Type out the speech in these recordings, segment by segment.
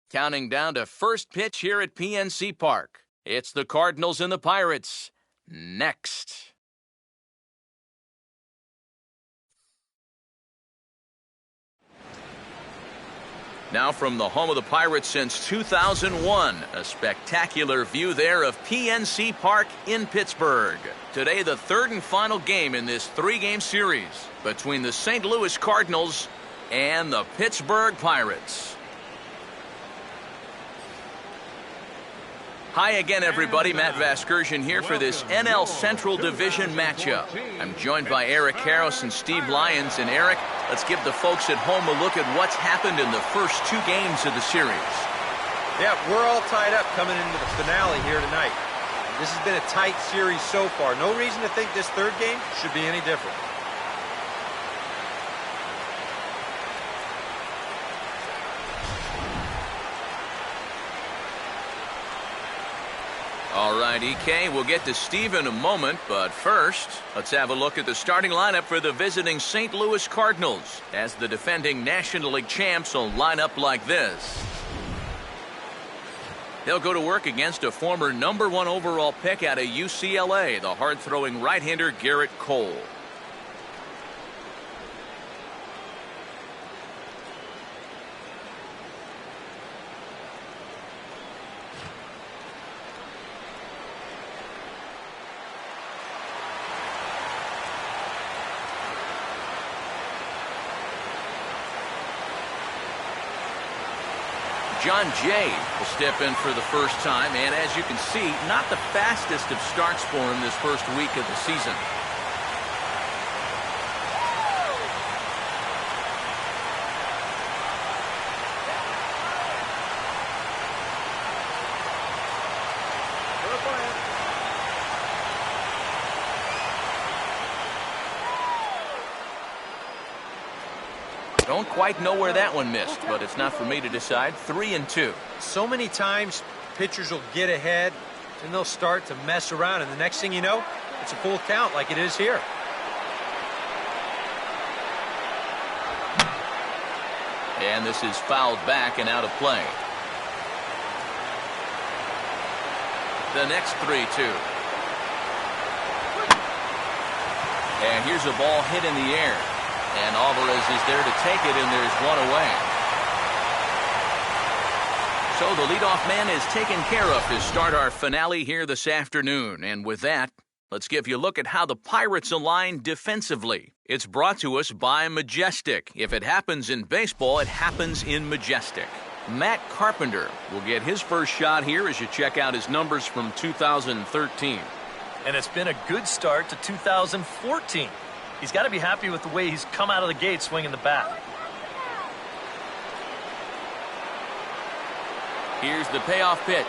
Counting down to first pitch here at PNC Park. It's the Cardinals and the Pirates. Next. Now from the home of the Pirates since 2001, a spectacular view there of PNC Park in Pittsburgh. Today, the third and final game in this three-game series between the St. Louis Cardinals and the Pittsburgh Pirates. Hi again, everybody. Matt Vasgersian here for this NL Central Division matchup. I'm joined by Eric Harris and Steve Lyons. And Eric, let's give the folks at home a look at what's happened in the first two games of the series. Yeah, we're all tied up coming into the finale here tonight. This has been a tight series so far. No reason to think this third game should be any different. All right, EK, we'll get to Steve in a moment, but first, let's have a look at the starting lineup for the visiting St. Louis Cardinals, as the defending National League champs will line up like this. They'll go to work against a former #1 overall pick out of UCLA, the hard-throwing right-hander Garrett Cole. John Jay will step in for the first time, and as you can see, not the fastest of starts for him this first week of the season. Don't quite know where that one missed, but it's not for me to decide. 3-2. So many times pitchers will get ahead and they'll start to mess around, and the next thing you know, it's a full count like it is here. And this is fouled back and out of play. The next 3-2. And here's a ball hit in the air. And Alvarez is there to take it, and there's one away. So the leadoff man is taken care of to start our finale here this afternoon. And with that, let's give you a look at how the Pirates align defensively. It's brought to us by Majestic. If it happens in baseball, it happens in Majestic. Matt Carpenter will get his first shot here as you check out his numbers from 2013. And it's been a good start to 2014. He's got to be happy with the way he's come out of the gate swinging the bat. Here's the payoff pitch.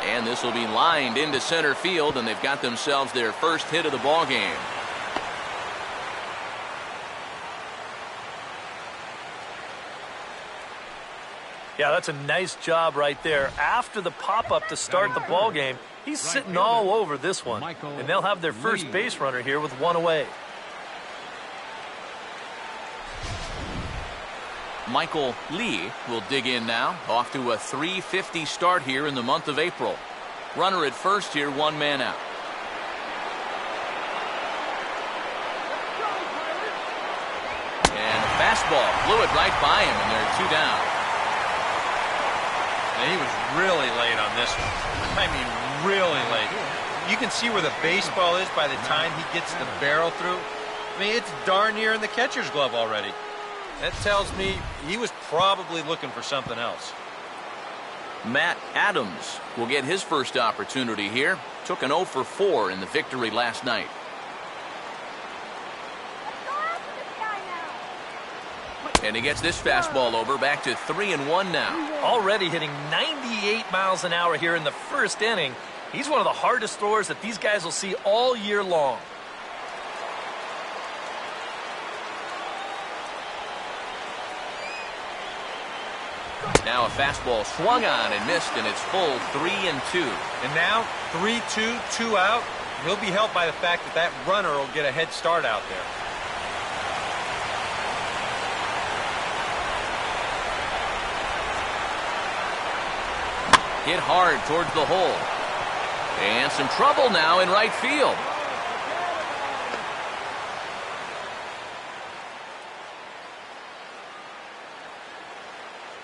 And this will be lined into center field, and they've got themselves their first hit of the ball game. Yeah, that's a nice job right there. After the pop-up to start the ball game, he's sitting all over this one, and they'll have their first base runner here with one away. Michael Lee will dig in now, off to a .350 start here in the month of April. Runner at first here, one man out. And a fastball blew it right by him, and there are two down. And he was really late on this one. I mean, really late. You can see where the baseball is by the time he gets the barrel through. I mean, it's darn near in the catcher's glove already. That tells me he was probably looking for something else. Matt Adams will get his first opportunity here. Took an 0 for 4 in the victory last night. And he gets this fastball over, back to 3-1 now. Already hitting 98 miles an hour here in the first inning. He's one of the hardest throwers that these guys will see all year long. Now a fastball swung on and missed, and it's full 3-2. And now 3-2, 2 out. He'll be helped by the fact that that runner will get a head start out there. Hit hard towards the hole. And some trouble now in right field.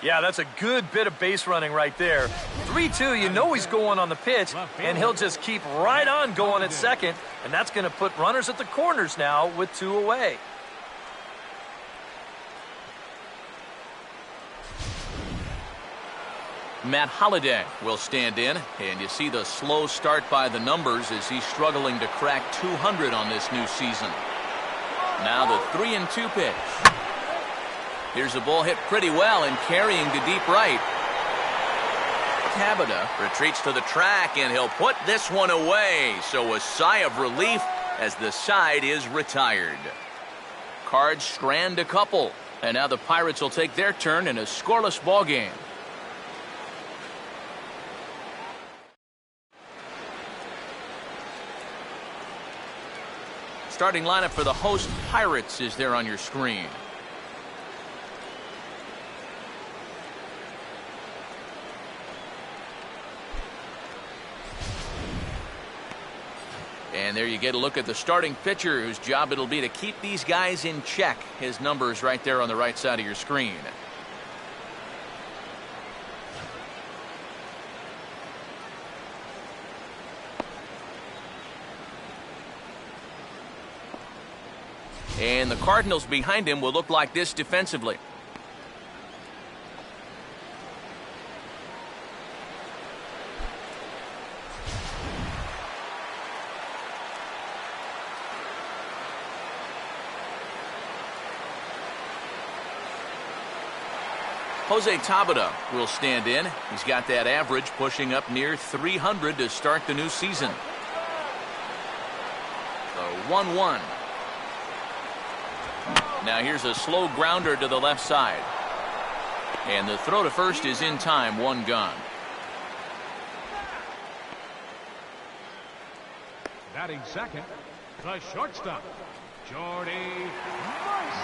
Yeah, that's a good bit of base running right there. 3-2, you know he's going on the pitch, and he'll just keep right on going at second, and that's going to put runners at the corners now with 2 away. Matt Holliday will stand in, and you see the slow start by the numbers as he's struggling to crack 200 on this new season. Now the 3-2 pitch. Here's a ball hit pretty well and carrying to deep right. Tabata retreats to the track, and he'll put this one away. So a sigh of relief as the side is retired. Cards strand a couple, and now the Pirates will take their turn in a scoreless ball game. Starting lineup for the host Pirates is there on your screen. And there you get a look at the starting pitcher, whose job it'll be to keep these guys in check. His number is right there on the right side of your screen. And the Cardinals behind him will look like this defensively. Jose Tabata will stand in. He's got that average pushing up near 300 to start the new season. The 1-1. Now here's a slow grounder to the left side. And the throw to first is in time, 1 gone. Batting second, the shortstop,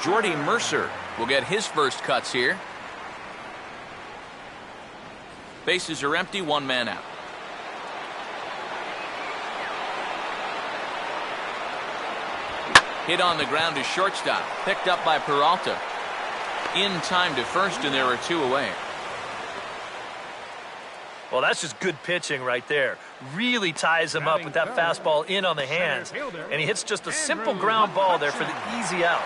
Jordy Mercer will get his first cuts here. Bases are empty, 1 man out. Hit on the ground to shortstop. Picked up by Peralta. In time to first, and there are 2 away. Well, that's just good pitching right there. Really ties him up with that fastball in on the hands. And he hits just a simple ground ball there for the easy out.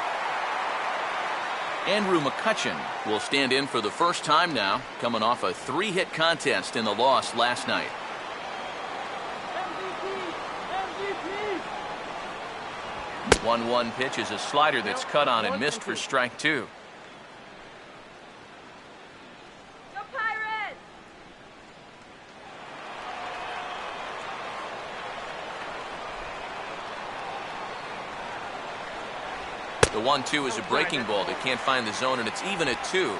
Andrew McCutchen will stand in for the first time now, coming off a 3-hit contest in the loss last night. MVP. 1-1 pitch is a slider that's cut on and missed for strike 2. Go Pirates! The 1-2 is a breaking ball that can't find the zone, and it's even at 2.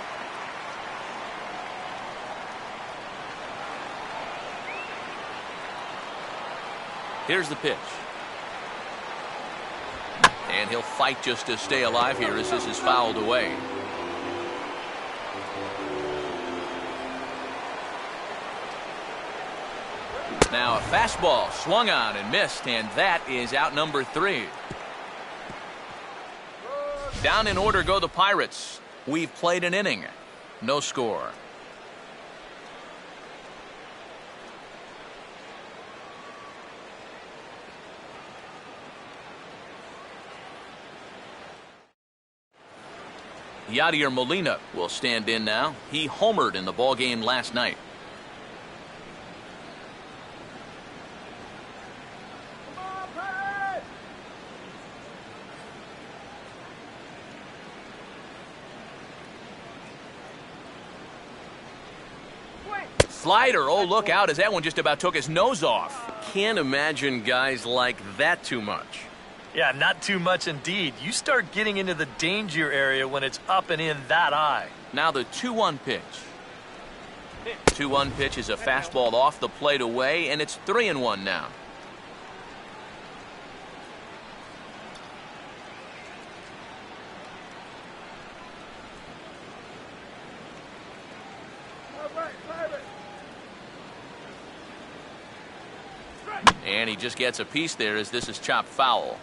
Here's the pitch. And he'll fight just to stay alive here as this is fouled away. Now a fastball swung on and missed, and that is out number 3. Down in order go the Pirates. We've played an inning. No score. Yadier Molina will stand in now. He homered in the ballgame last night. Slider, oh look out as that one just about took his nose off. Can't imagine guys like that too much. Yeah, not too much indeed. You start getting into the danger area when it's up and in that high. Now the 2-1 pitch. 2-1 pitch is a fastball off the plate away, and it's 3-1 now. And he just gets a piece there as this is chopped foul.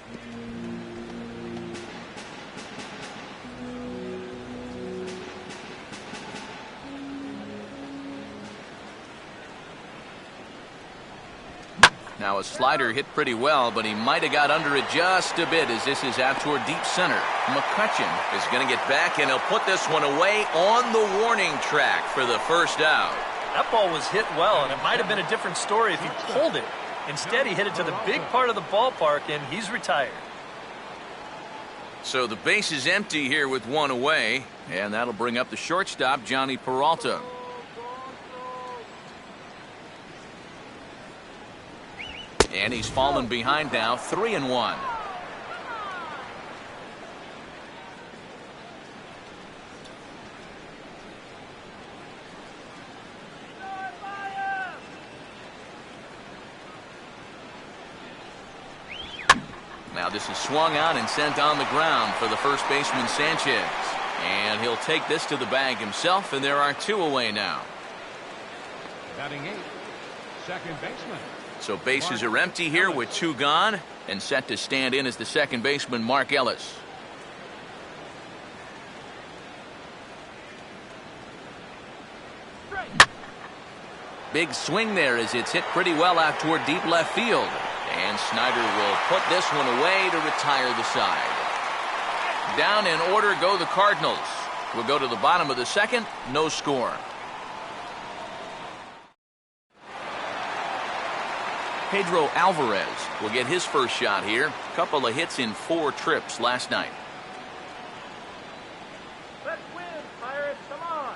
Now a slider hit pretty well, but he might have got under it just a bit as this is out toward deep center. McCutcheon is going to get back, and he'll put this one away on the warning track for the first out. That ball was hit well, and it might have been a different story if he pulled it. Instead, he hit it to the big part of the ballpark, and he's retired. So the base is empty here with one away, and that'll bring up the shortstop, Johnny Peralta. And he's fallen behind now, 3-1. Now this is swung on and sent on the ground for the first baseman, Sanchez. And he'll take this to the bag himself, and there are two away now. Batting 8, second baseman. So bases are empty here with two gone, and set to stand in as the second baseman, Mark Ellis. Big swing there as it's hit pretty well out toward deep left field. And Snyder will put this one away to retire the side. Down in order go the Cardinals. We'll go to the bottom of the second, no score. Pedro Alvarez will get his first shot here. Couple of hits in 4 trips last night. Let's win, Pirates, come on.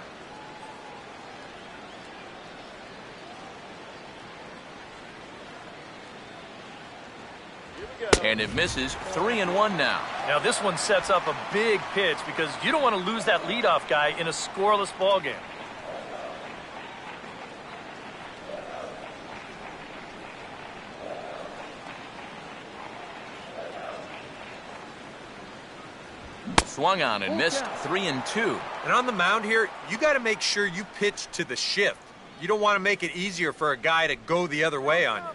And it misses, 3-1 now. Now this one sets up a big pitch because you don't want to lose that leadoff guy in a scoreless ball game. Swung on and missed, 3-2. And on the mound here, you got to make sure you pitch to the shift. You don't want to make it easier for a guy to go the other way on you.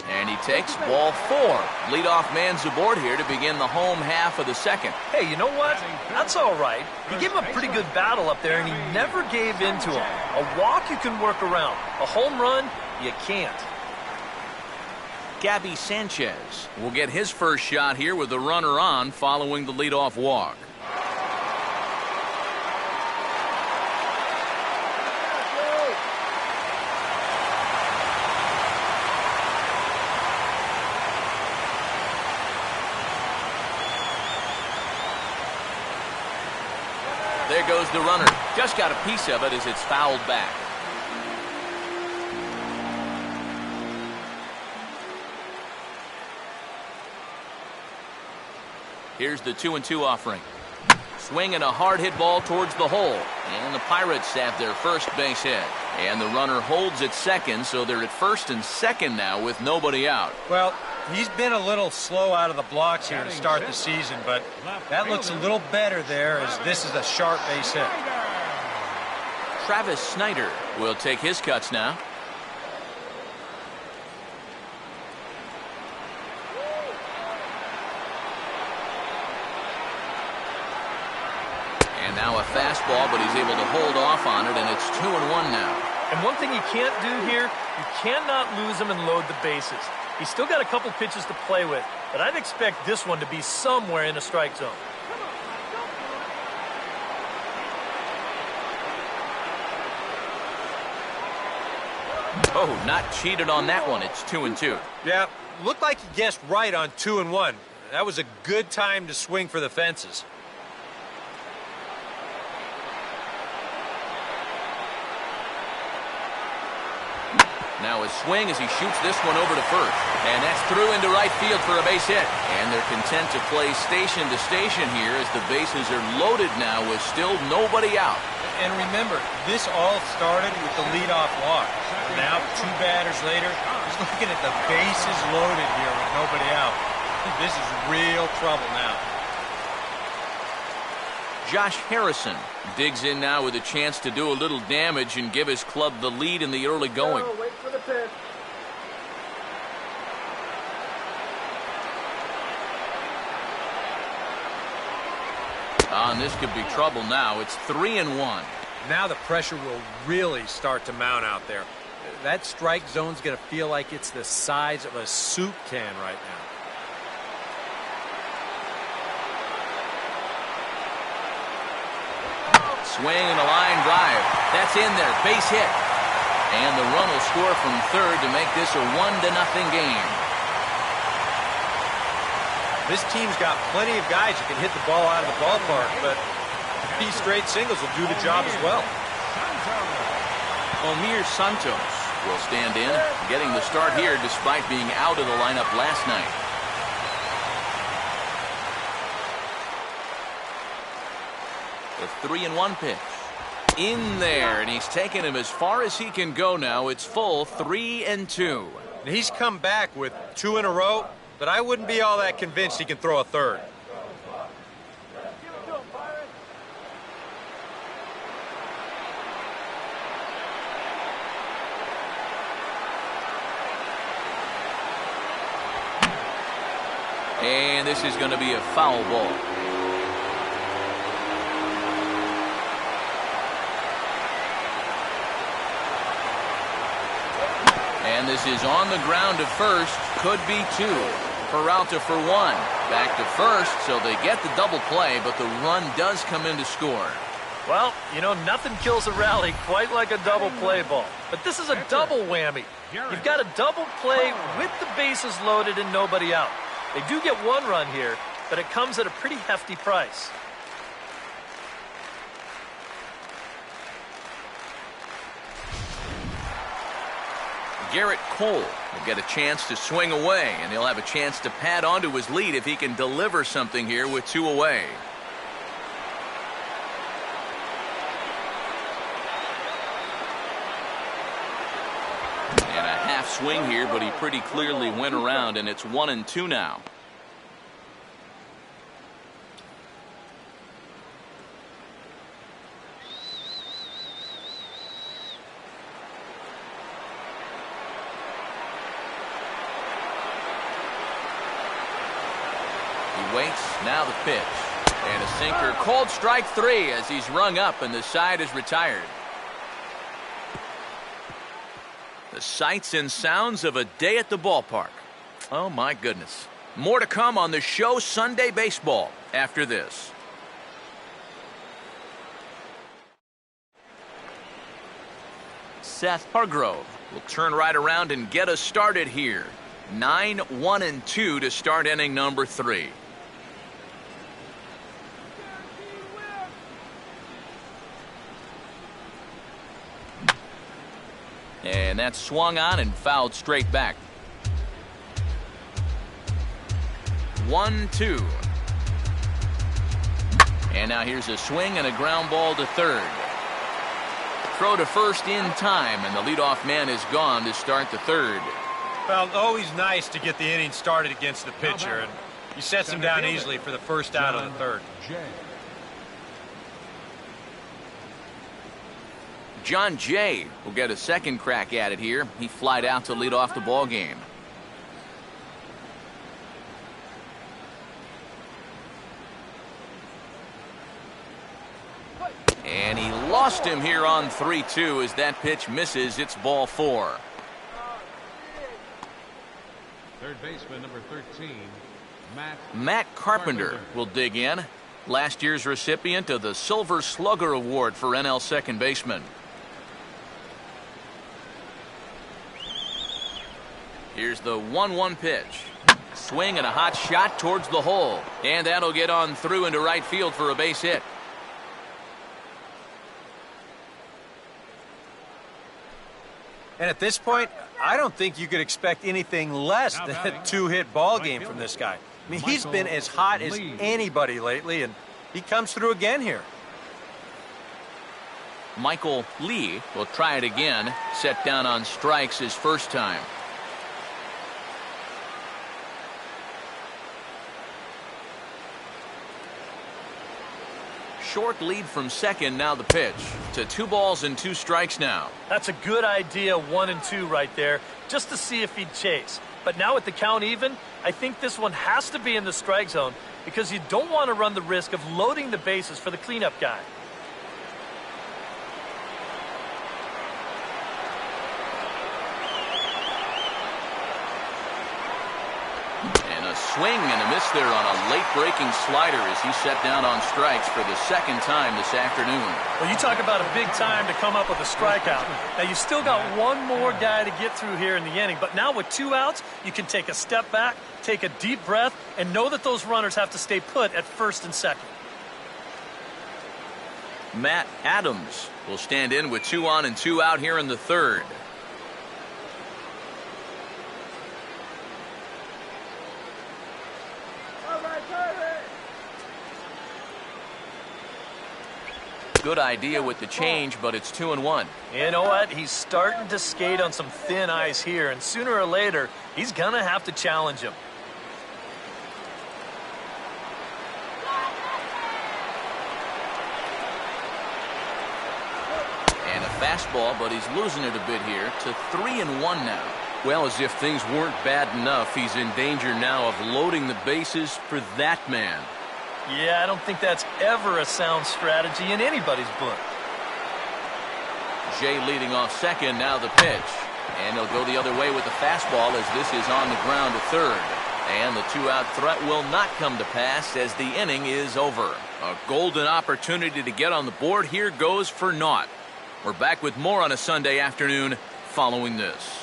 And he takes ball 4. Leadoff man's aboard here to begin the home half of the second. Hey, you know what? That's all right. He gave him a pretty good battle up there, and he never gave in to him. A walk you can work around. A home run, you can't. Gabby Sanchez will get his first shot here with the runner on following the leadoff walk. There goes the runner. Just got a piece of it as it's fouled back. Here's the 2-2 offering. Swing and a hard hit ball towards the hole. And the Pirates have their first base hit. And the runner holds at second, so they're at first and second now with nobody out. Well, he's been a little slow out of the blocks here to start the season, but that looks a little better there as this is a sharp base hit. Travis Snyder will take his cuts now. And now a fastball, but he's able to hold off on it, and it's 2-1 now. And one thing you can't do here, you cannot lose him and load the bases. He's still got a couple pitches to play with, but I'd expect this one to be somewhere in the strike zone. Oh, not cheated on that one. It's 2-2. Yeah, looked like he guessed right on 2-1. That was a good time to swing for the fences. Now a swing as he shoots this one over to first. And that's through into right field for a base hit. And they're content to play station to station here as the bases are loaded now with still nobody out. And remember, this all started with the leadoff walk. Now, 2 batters later, he's looking at the bases loaded here with nobody out. This is real trouble now. Josh Harrison digs in now with a chance to do a little damage and give his club the lead in the early going. Wait for the pitch. And this could be trouble now. It's 3-1. Now the pressure will really start to mount out there. That strike zone's going to feel like it's the size of a soup can right now. Swing and a line drive. That's in there. Base hit. And the run will score from third to make this a 1-0 game. This team's got plenty of guys who can hit the ball out of the ballpark, but these straight singles will do the job as well. Omir Santos will stand in, getting the start here despite being out of the lineup last night. The 3-1 pitch. In there, and he's taken him as far as he can go now. It's full 3-2. He's come back with 2 in a row, but I wouldn't be all that convinced he can throw a third. And this is going to be a foul ball. And this is on the ground to first. Could be 2. Peralta for 1. Back to first, so they get the double play, but the run does come in to score. Well, you know, nothing kills a rally quite like a double play ball. But this is a double whammy. You've got a double play with the bases loaded and nobody out. They do get 1 run here, but it comes at a pretty hefty price. Garrett Cole will get a chance to swing away, and he'll have a chance to pad onto his lead if he can deliver something here with 2 away. And a half swing here, but he pretty clearly went around, and it's 1-2 now. Waits, now the pitch. And a sinker, called strike 3 as he's rung up and the side is retired. The sights and sounds of a day at the ballpark. Oh my goodness. More to come on the show Sunday Baseball after this. Seth Hargrove will turn right around and get us started here. 9-1-2 to start inning number 3. And that's swung on and fouled straight back. 1-2. And now here's a swing and a ground ball to third. Throw to first in time, and the leadoff man is gone to start the third. Well, always nice to get the inning started against the pitcher, and he sets him down easily for the first out of the third. John Jay will get a second crack at it here. He flied out to lead off the ball game. And he lost him here on 3-2 as that pitch misses. It's ball 4. Third baseman, number 13, Matt Carpenter will dig in. Last year's recipient of the Silver Slugger Award for NL second baseman. Here's the 1-1 pitch. Swing and a hot shot towards the hole. And that'll get on through into right field for a base hit. And at this point, I don't think you could expect anything less than a 2-hit ball game from this guy. I mean, he's been as hot as anybody lately, and he comes through again here. Michael Lee will try it again. Set down on strikes his first time. short lead from second. Now the pitch to 2 balls and 2 strikes now. That's a good idea, 1 and 2 right there, just to see if he'd chase. But now with the count even, I think this one has to be in the strike zone because you don't want to run the risk of loading the bases for the cleanup guy. Swing and a miss there on a late-breaking slider as he set down on strikes for the second time this afternoon. Well, you talk about a big time to come up with a strikeout. Now, you still got one more guy to get through here in the inning, but now with 2 outs, you can take a step back, take a deep breath, and know that those runners have to stay put at first and second. Matt Adams will stand in with 2 on and 2 out here in the third. Good idea with the change, but it's 2-1. You know what? He's starting to skate on some thin ice here, and sooner or later, he's going to have to challenge him. And a fastball, but he's losing it a bit here to 3-1 now. Well, as if things weren't bad enough, he's in danger now of loading the bases for that man. Yeah, I don't think that's ever a sound strategy in anybody's book. Jay leading off second, now the pitch. And he'll go the other way with the fastball as this is on the ground to third. And the 2-out threat will not come to pass as the inning is over. A golden opportunity to get on the board here goes for naught. We're back with more on a Sunday afternoon following this.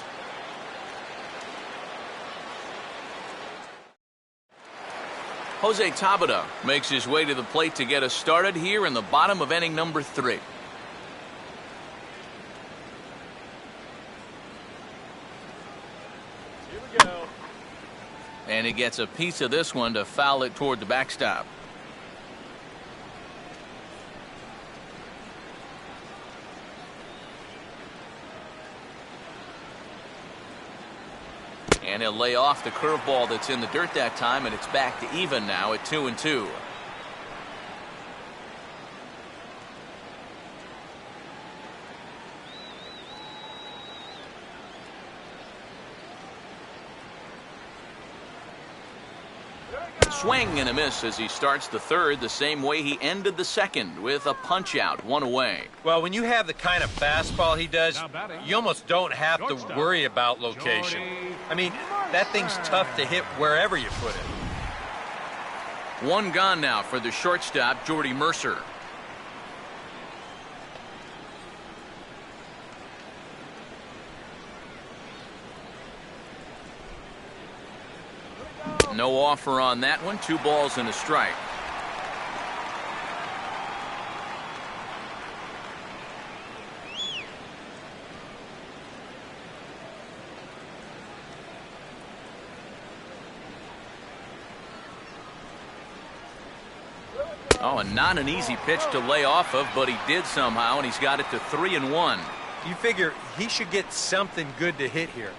Jose Tabata makes his way to the plate to get us started here in the bottom of inning number 3. Here we go. And he gets a piece of this one to foul it toward the backstop. And he'll lay off the curveball that's in the dirt that time, and it's back to even now at 2-2. Swing and a miss as he starts the third the same way he ended the second with a punch out, 1 away. Well, when you have the kind of fastball he does, you almost don't have to worry about location. I mean, that thing's tough to hit wherever you put it. 1 gone now for the shortstop, Jordy Mercer. No offer on that one. 2 balls and a strike. Oh, and not an easy pitch to lay off of, but he did somehow, and he's got it to 3-1. You figure he should get something good to hit here.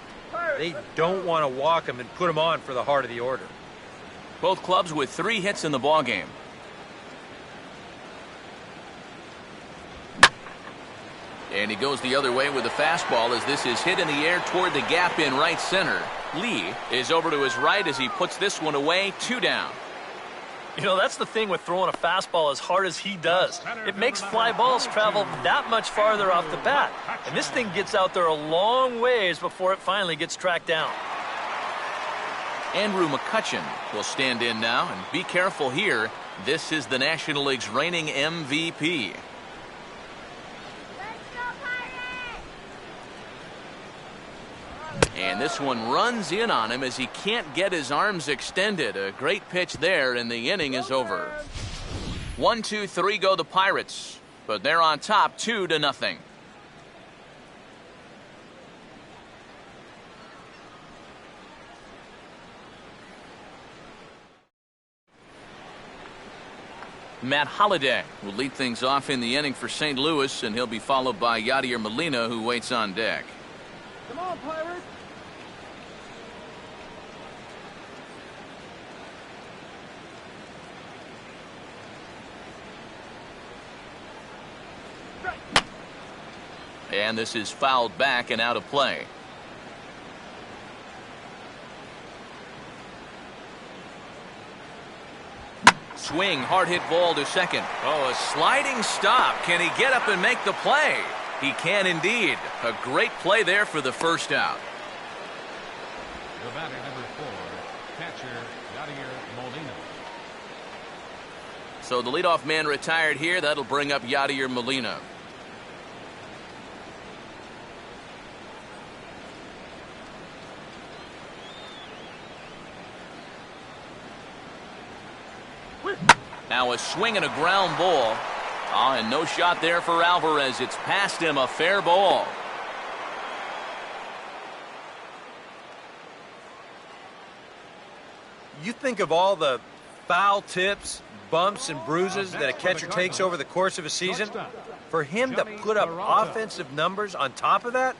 They don't want to walk him and put him on for the heart of the order. Both clubs with 3 hits in the ballgame. And he goes the other way with the fastball as this is hit in the air toward the gap in right center. Lee is over to his right as he puts this one away, 2 down. You know, that's the thing with throwing a fastball as hard as he does. It makes fly balls travel that much farther off the bat. And this thing gets out there a long ways before it finally gets tracked down. Andrew McCutchen will stand in now, and be careful here. This is the National League's reigning MVP. And this one runs in on him as he can't get his arms extended. A great pitch there, and the inning is over. 1, 2, 3 go the Pirates, but they're on top 2-0. Matt Holliday will lead things off in the inning for St. Louis, and he'll be followed by Yadier Molina, who waits on deck. Come on, Pirates. And this is fouled back and out of play. Swing, hard hit ball to second. Oh, a sliding stop. Can he get up and make the play? He can indeed. A great play there for the first out. The batter, number 4, catcher Yadier Molina. So the leadoff man retired here. That'll bring up Yadier Molina. Now a swing and a ground ball. And no shot there for Alvarez. It's past him, a fair ball. You think of all the foul tips, bumps, and bruises that a catcher takes over the course of a season. For him to put up offensive numbers on top of that,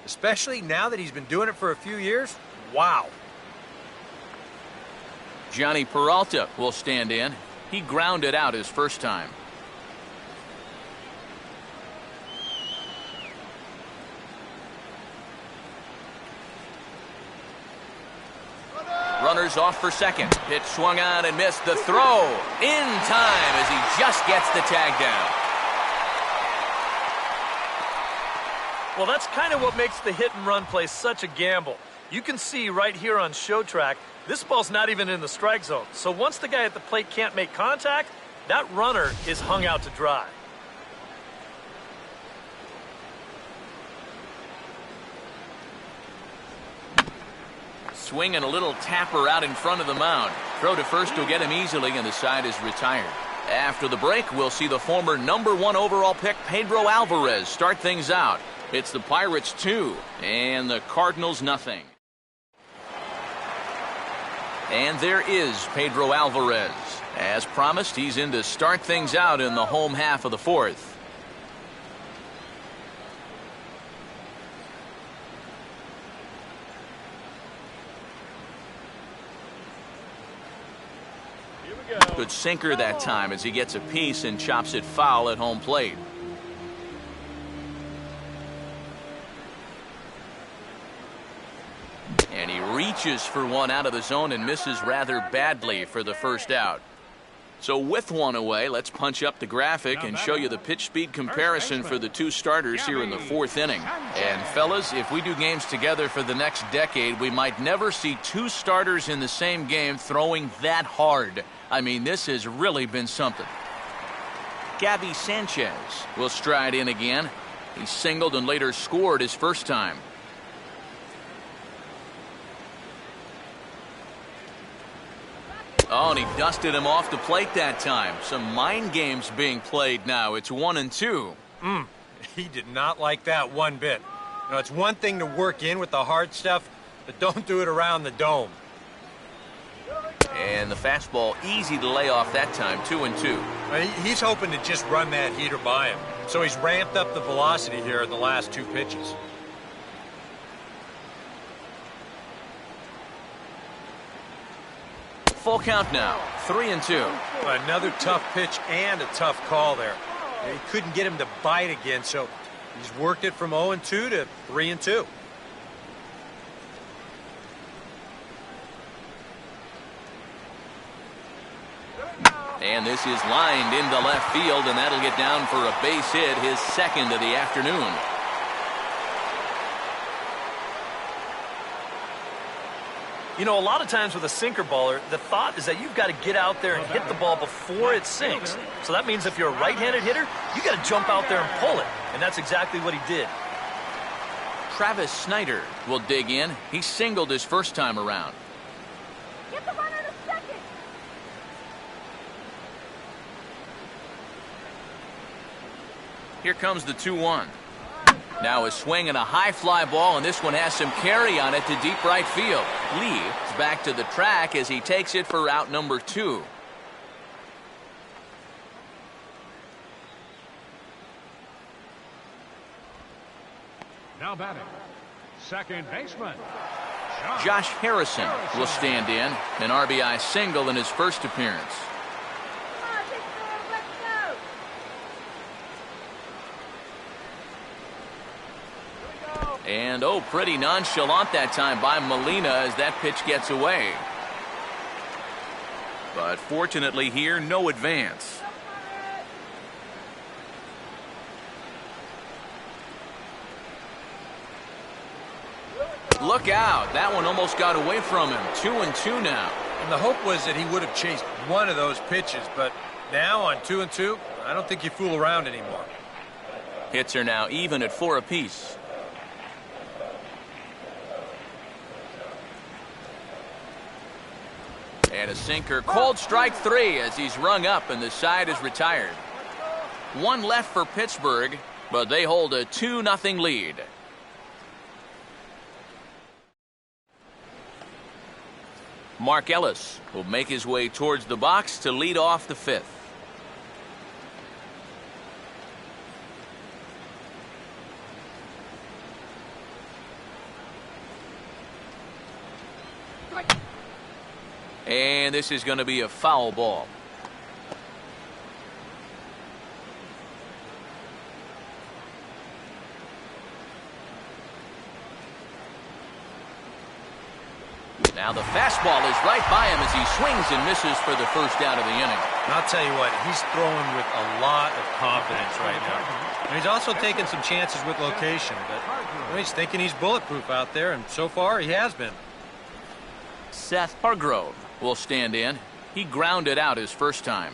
especially now that he's been doing it for a few years, wow. Johnny Peralta will stand in. He grounded out his first time. Runners off for second. Pitch swung on and missed. The throw in time as he just gets the tag down. Well, that's kind of what makes the hit and run play such a gamble. You can see right here on show track, this ball's not even in the strike zone. So once the guy at the plate can't make contact, that runner is hung out to dry. Swing and a little tapper out in front of the mound. Throw to first will get him easily, and the side is retired. After the break, we'll see the former #1 overall pick Pedro Alvarez start things out. It's the Pirates 2 and the Cardinals nothing. And there is Pedro Alvarez. As promised, he's in to start things out in the home half of the fourth. Good sinker that time as he gets a piece and chops it foul at home plate. And he reaches for one out of the zone and misses rather badly for the first out. So with one away, let's punch up the graphic and show you the pitch speed comparison for the two starters here in the fourth inning. And fellas, if we do games together for the next decade, we might never see two starters in the same game throwing that hard. I mean, this has really been something. Gabby Sanchez will stride in again. He singled and later scored his first time. Oh, and he dusted him off the plate that time. Some mind games being played now. It's 1-2. He did not like that one bit. You know, it's one thing to work in with the hard stuff, but don't do it around the dome. And the fastball easy to lay off that time, 2-2. He's hoping to just run that heater by him. So he's ramped up the velocity here in the last two pitches. Full count now, 3-2. Another tough pitch and a tough call there. He couldn't get him to bite again, so he's worked it from 0-2 to 3-2. And this is lined into left field, and that'll get down for a base hit, his second of the afternoon. You know, a lot of times with a sinker baller, the thought is that you've got to get out there and hit the ball before it sinks. So that means if you're a right-handed hitter, you got to jump out there and pull it. And that's exactly what he did. Travis Snyder will dig in. He singled his first time around. Get the runner to second. Here comes the 2-1. Now a swing and a high fly ball, and this one has some carry on it to deep right field. Lee is back to the track as he takes it for out number 2. Now batting, second baseman, Josh Harrison will stand in, an RBI single in his first appearance. Come on, big man, let's go. And, oh, pretty nonchalant that time by Molina as that pitch gets away. But fortunately here, no advance. Look out. That one almost got away from him. 2-2 now. And the hope was that he would have chased one of those pitches, but now on 2-2, I don't think you fool around anymore. Hits are now even at 4 apiece. And a sinker. Cold strike 3 as he's rung up and the side is retired. One left for Pittsburgh, but they hold a 2-0 lead. Mark Ellis will make his way towards the box to lead off the 5th. And this is going to be a foul ball. Now the fastball is right by him as he swings and misses for the first out of the inning. And I'll tell you what, he's throwing with a lot of confidence right now. And he's also taking some chances with location, but he's thinking he's bulletproof out there, and so far he has been. Seth Hargrove will stand in. He grounded out his first time.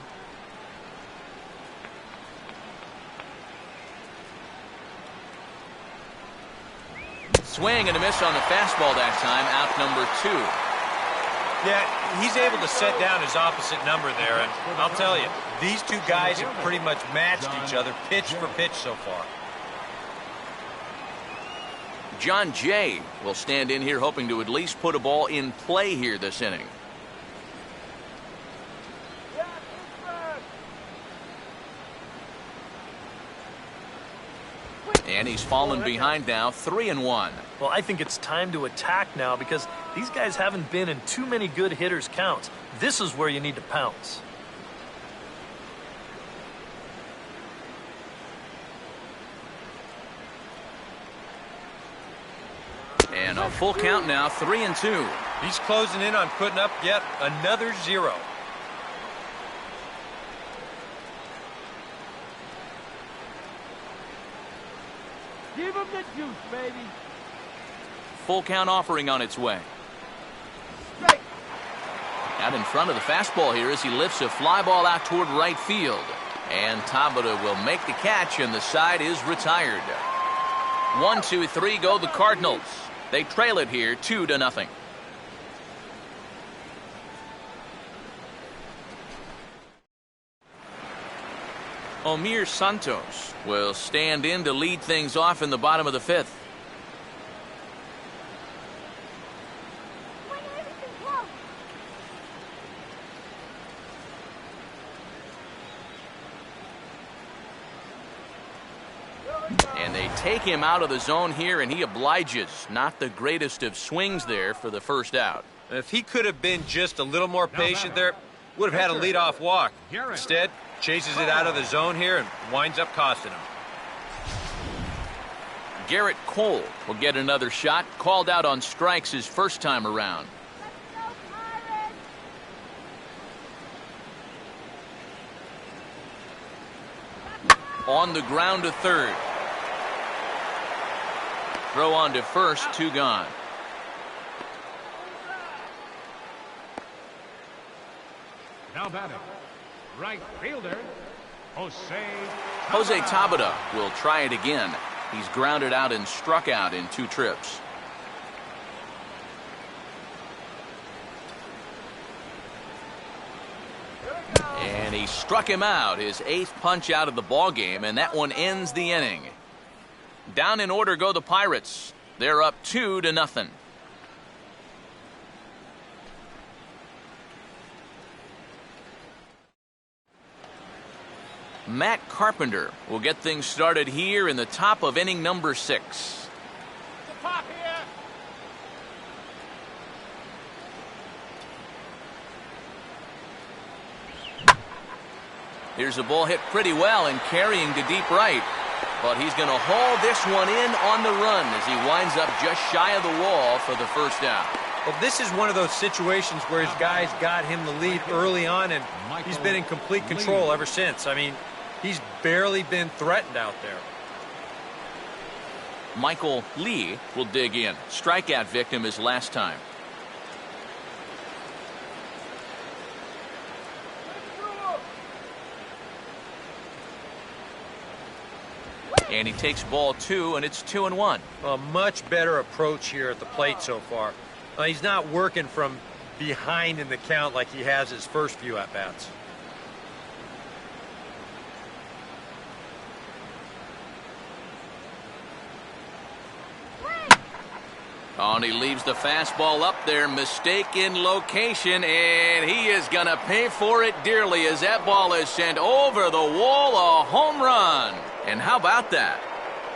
Swing and a miss on the fastball that time, out number 2. Yeah, he's able to set down his opposite number there, and I'll tell you, these two guys have pretty much matched each other pitch for pitch so far. John Jay will stand in here hoping to at least put a ball in play here this inning. And he's fallen behind now, 3-1. Well, I think it's time to attack now because these guys haven't been in too many good hitters' counts. This is where you need to pounce. And a full count now, 3-2. He's closing in on putting up yet another 0. Give him the juice, baby. Full count offering on its way. Strike. Out in front of the fastball here as he lifts a fly ball out toward right field. And Tabata will make the catch and the side is retired. 1-2-3 go the Cardinals. They trail it here 2-0. Omir Santos will stand in to lead things off in the bottom of the 5th. And they take him out of the zone here, and he obliges. Not the greatest of swings there for the first out. If he could have been just a little more patient there, would have had a leadoff walk. Instead, chases it out of the zone here and winds up costing him. Garrett Cole will get another shot. Called out on strikes his first time around. On the ground to third. Throw on to first, 2 gone. Now batting, right fielder, Jose Tabata will try it again. He's grounded out and struck out in 2 trips. And he struck him out, his 8th punch out of the ball game, and that one ends the inning. Down in order go the Pirates. They're up 2-0. Matt Carpenter will get things started here in the top of inning number 6. Here's a ball hit pretty well and carrying to deep right. But he's going to haul this one in on the run as he winds up just shy of the wall for the first down. Well, this is one of those situations where his guys got him the lead early on, and he's been in complete control ever since. I mean, he's barely been threatened out there. Michael Lee will dig in. Strikeout victim his last time. And he takes ball 2, and it's 2-1. A much better approach here at the plate so far. He's not working from behind in the count like he has his first few at-bats. Oh, and he leaves the fastball up there. Mistaken location, and he is going to pay for it dearly as that ball is sent over the wall. A home run. And how about that?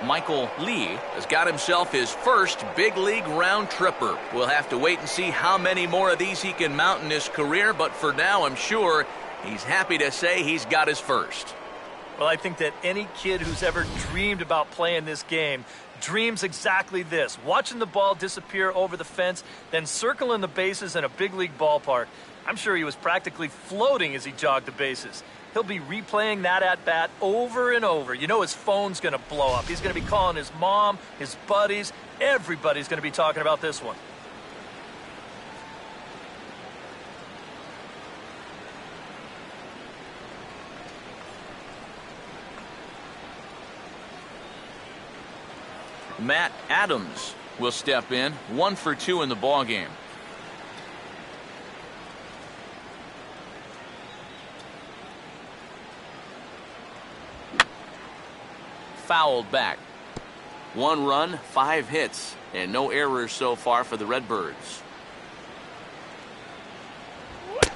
Michael Lee has got himself his first big league round tripper. We'll have to wait and see how many more of these he can mount in his career, but for now, I'm sure he's happy to say he's got his first. Well, I think that any kid who's ever dreamed about playing this game dreams exactly this. Watching the ball disappear over the fence, then circling the bases in a big league ballpark. I'm sure he was practically floating as he jogged the bases. He'll be replaying that at-bat over and over. You know his phone's going to blow up. He's going to be calling his mom, his buddies. Everybody's going to be talking about this one. Matt Adams will step in, 1 for 2 in the ballgame. Fouled back. 1 run, 5 hits, and no errors so far for the Redbirds.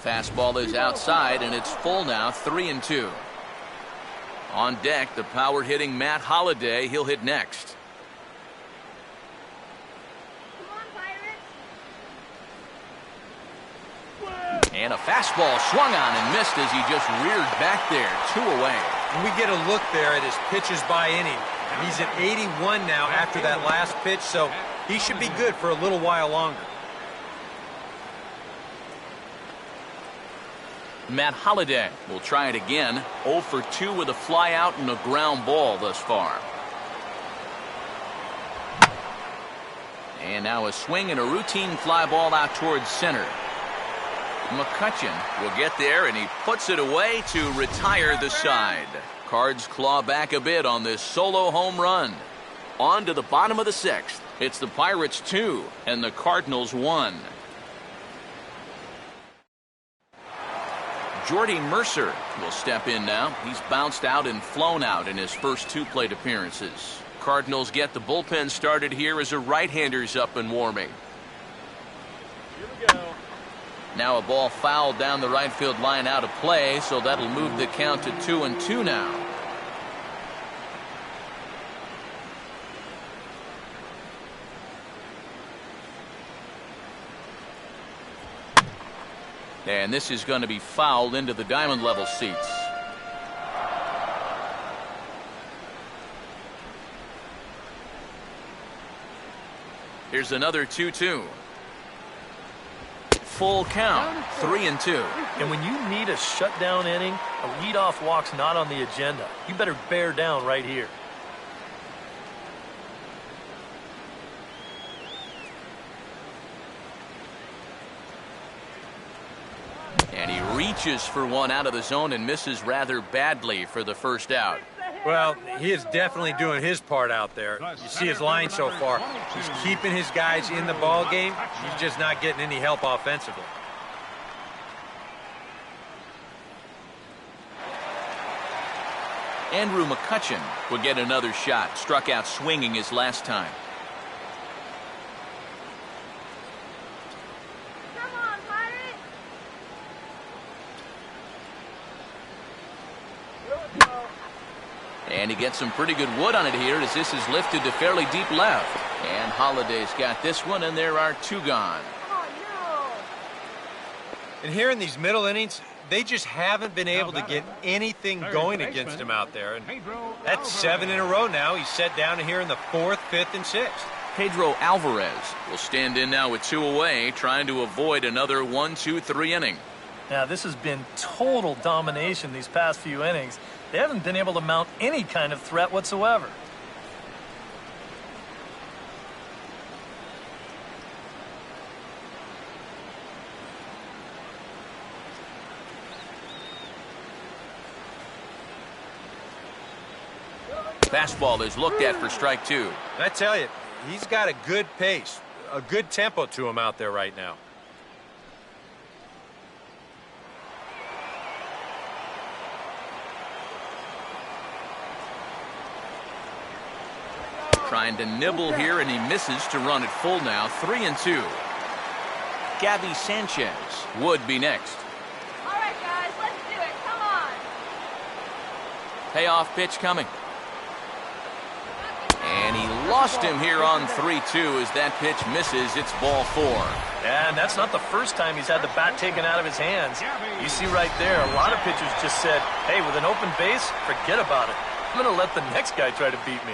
Fastball is outside, and it's full now, 3-2. On deck, the power-hitting Matt Holliday. He'll hit next. And a fastball swung on and missed as he just reared back there. 2 away. And we get a look there at his pitches by inning. He's at 81 now after that last pitch, so he should be good for a little while longer. Matt Holliday will try it again. 0 for 2 with a fly out and a ground ball thus far. And now a swing and a routine fly ball out towards center. McCutcheon will get there, and he puts it away to retire the side. Cards claw back a bit on this solo home run. On to the bottom of the 6th. It's the Pirates 2 and the Cardinals 1. Jordy Mercer will step in now. He's bounced out and flown out in his first 2 plate appearances. Cardinals get the bullpen started here as a right-hander's up and warming. Here we go. Now a ball fouled down the right field line out of play, so that'll move the count to 2-2 now. And this is going to be fouled into the diamond level seats. Here's another 2-2. Full count, 3-2. And when you need a shutdown inning, a leadoff walk's not on the agenda. You better bear down right here. And he reaches for one out of the zone and misses rather badly for the first out. Well, he is definitely doing his part out there. You see his line so far. He's keeping his guys in the ball game. He's just not getting any help offensively. Andrew McCutcheon will get another shot. Struck out swinging his last time. Come on, Pirates! Here we go. And he gets some pretty good wood on it here as this is lifted to fairly deep left. And Holliday's got this one, and there are 2 gone. Come on, no! And here in these middle innings, they just haven't been able to get anything going against him out there. And that's 7 in a row now. He's set down here in the 4th, 5th, and 6th. Pedro Alvarez will stand in now with 2 away, trying to avoid another 1-2-3 inning. Now, this has been total domination these past few innings. They haven't been able to mount any kind of threat whatsoever. Fastball is looked at for strike 2. And I tell you, he's got a good pace, a good tempo to him out there right now. Trying to nibble here, and he misses to run it full now. 3-2. Gabby Sanchez would be next. All right, guys, let's do it. Come on. Payoff pitch coming. And he lost him here on 3-2 as that pitch misses. It's ball 4. And that's not the first time he's had the bat taken out of his hands. You see right there, a lot of pitchers just said, hey, with an open base, forget about it. I'm going to let the next guy try to beat me.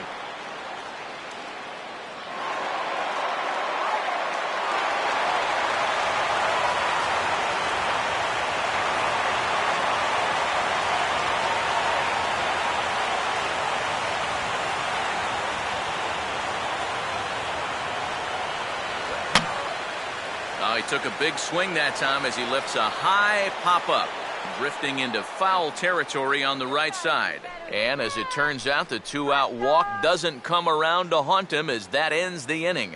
He took a big swing that time as he lifts a high pop-up, drifting into foul territory on the right side. And as it turns out, the 2-out walk doesn't come around to haunt him as that ends the inning.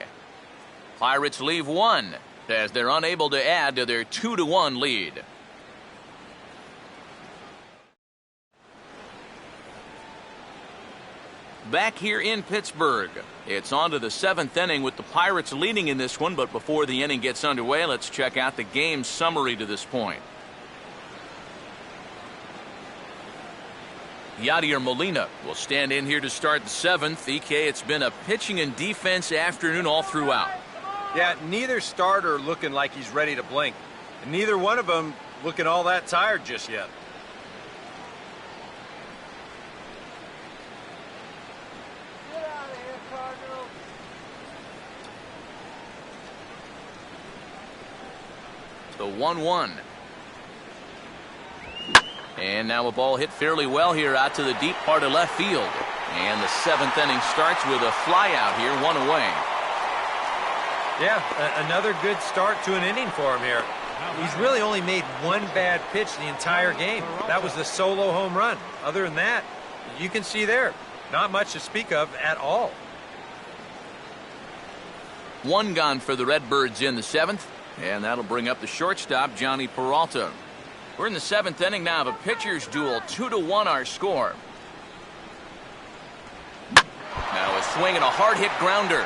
Pirates leave 1 as they're unable to add to their 2-1 lead. Back here in Pittsburgh, it's on to the 7th inning with the Pirates leading in this one, but before the inning gets underway, let's check out the game summary to this point. Yadier Molina will stand in here to start the 7th. EK, it's been a pitching and defense afternoon all throughout. Yeah, neither starter looking like he's ready to blink, and neither one of them looking all that tired just yet. The 1-1. And now a ball hit fairly well here out to the deep part of left field. And the 7th inning starts with a fly out here, 1 away. Yeah, another good start to an inning for him here. He's really only made one bad pitch the entire game. That was the solo home run. Other than that, you can see there, not much to speak of at all. 1 gone for the Redbirds in the 7th. And that'll bring up the shortstop, Johnny Peralta. We're in the 7th inning now of a pitcher's duel. 2-1 our score. Now a swing and a hard hit grounder.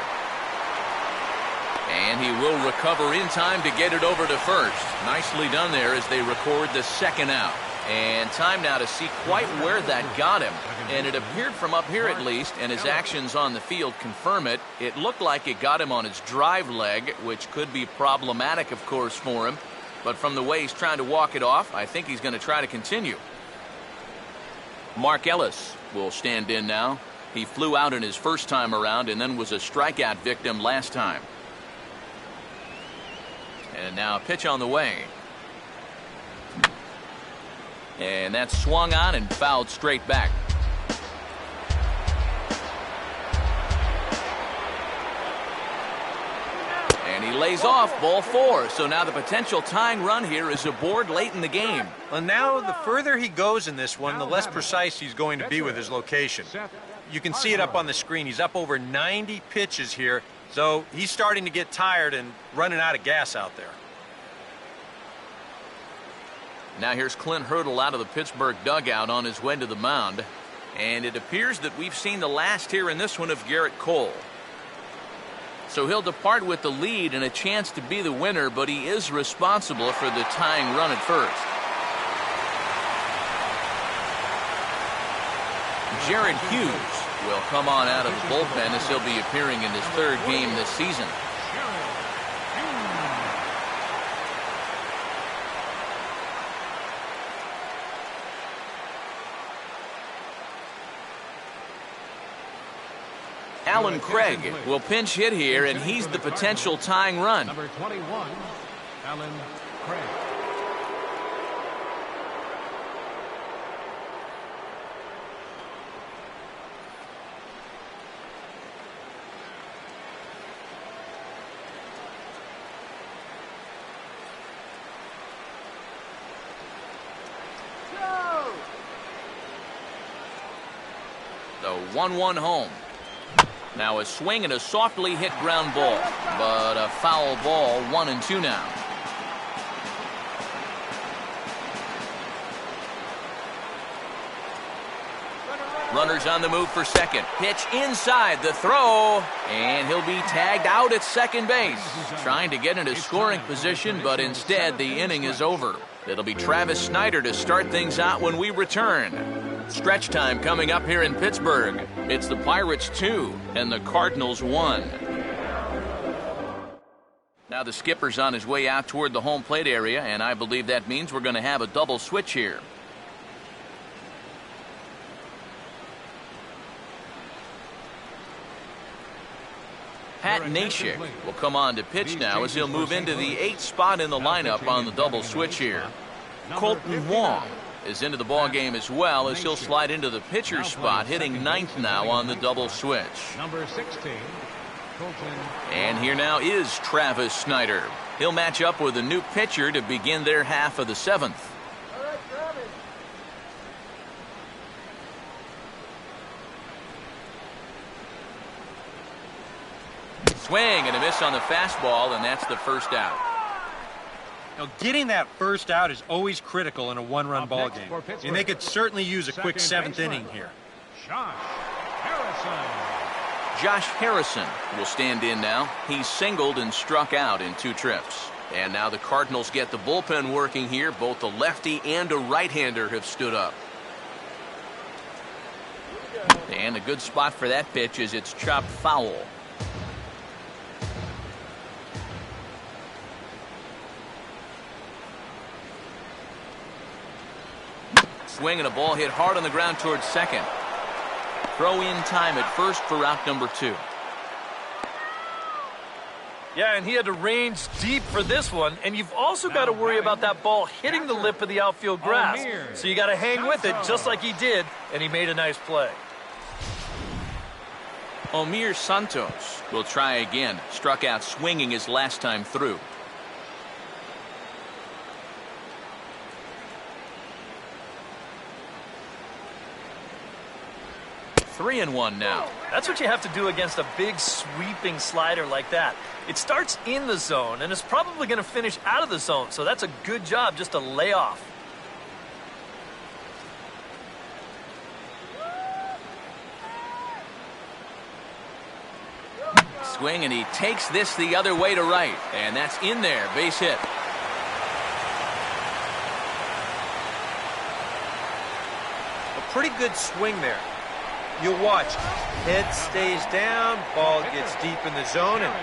And he will recover in time to get it over to first. Nicely done there as they record the 2nd out. And time now to see quite where that got him. And it appeared from up here at least, and his actions on the field confirm it. It looked like it got him on his drive leg, which could be problematic, of course, for him. But from the way he's trying to walk it off, I think he's going to try to continue. Mark Ellis will stand in now. He flew out in his first time around and then was a strikeout victim last time. And now a pitch on the way. And that's swung on and fouled straight back. And he lays off, ball 4. So now the potential tying run here is aboard late in the game. Well, now the further he goes in this one, the less precise he's going to be with his location. You can see it up on the screen. He's up over 90 pitches here. So he's starting to get tired and running out of gas out there. Now here's Clint Hurdle out of the Pittsburgh dugout on his way to the mound. And it appears that we've seen the last here in this one of Garrett Cole. So he'll depart with the lead and a chance to be the winner, but he is responsible for the tying run at first. Jared Hughes will come on out of the bullpen as he'll be appearing in his 3rd game this season. Alan Craig will pinch hit here, and he's the potential tying run. Number 21, Alan Craig. The 1-1 home. Now a swing and a softly hit ground ball, but a foul ball, 1-2 now. Runners on the move for second. Pitch inside the throw, and he'll be tagged out at second base. Trying to get into scoring position, but instead the inning is over. It'll be Travis Snyder to start things out when we return. Stretch time coming up here in Pittsburgh. It's the Pirates 2 and the Cardinals 1. Now the skipper's on his way out toward the home plate area, and I believe that means we're going to have a double switch here. Pat Nashik will come on to pitch now as he'll move into the 8th spot in the lineup on the double switch here. Colton Wong is into the ball game as well as he'll slide into the pitcher spot, hitting 9th now on the double switch. Number 16, Colton. And here now is Travis Snyder. He'll match up with a new pitcher to begin their half of the 7th. All right, Travis. Swing and a miss on the fastball, and that's the first out. Now, getting that first out is always critical in a one-run ball game. And they could certainly use a quick 7th inning here. Josh Harrison. Josh Harrison will stand in now. He's singled and struck out in 2 trips. And now the Cardinals get the bullpen working here. Both a lefty and a right-hander have stood up. And a good spot for that pitch is it's chopped foul. Swing and a ball hit hard on the ground towards second. Throw in time at first for out number 2. Yeah, and he had to range deep for this one, and you've also got to worry about that ball hitting the lip of the outfield grass. So you got to hang with it just like he did, and he made a nice play. Omir Santos will try again. Struck out swinging his last time through. 3-1 now. That's what you have to do against a big sweeping slider like that. It starts in the zone, and it's probably going to finish out of the zone, so that's a good job just to lay off. Swing, and he takes this the other way to right, and that's in there. Base hit. A pretty good swing there. You'll watch. Head stays down, ball gets deep in the zone, and